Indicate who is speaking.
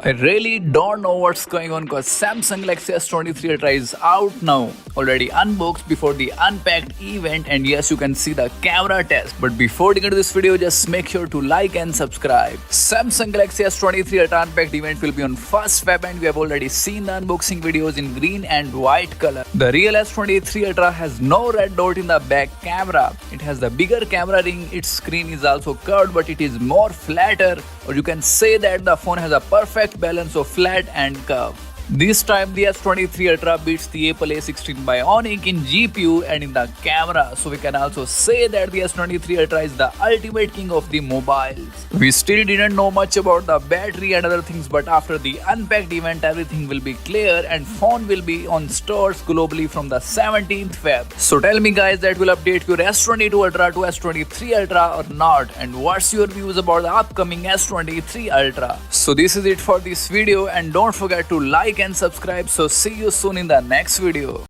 Speaker 1: I really don't know what's going on because Samsung Galaxy S23 Ultra is out now, already unboxed before the unpacked event, and yes, you can see the camera test. But before getting into this video, just make sure to like and subscribe. Samsung Galaxy S23 Ultra unpacked event will be on 1st Feb, and we have already seen the unboxing videos in green and white color. The real S23 Ultra has no red dot in the back camera. It has the bigger camera ring, its screen is also curved but it is more flatter, or you can say that the phone has a perfect balance of flat and curve. This time the S23 Ultra beats the Apple A16 Bionic in GPU and in the camera, so we can also say that the S23 Ultra is the ultimate king of the mobiles. We still didn't know much about the battery and other things, but after the unpacked event everything will be clear and phone will be on stores globally from the 17th Feb. So tell me guys, that will update your S22 Ultra to S23 Ultra or not, and what's your views about the upcoming S23 Ultra? So this is it for this video, and don't forget to like and subscribe. So see you soon in the next video.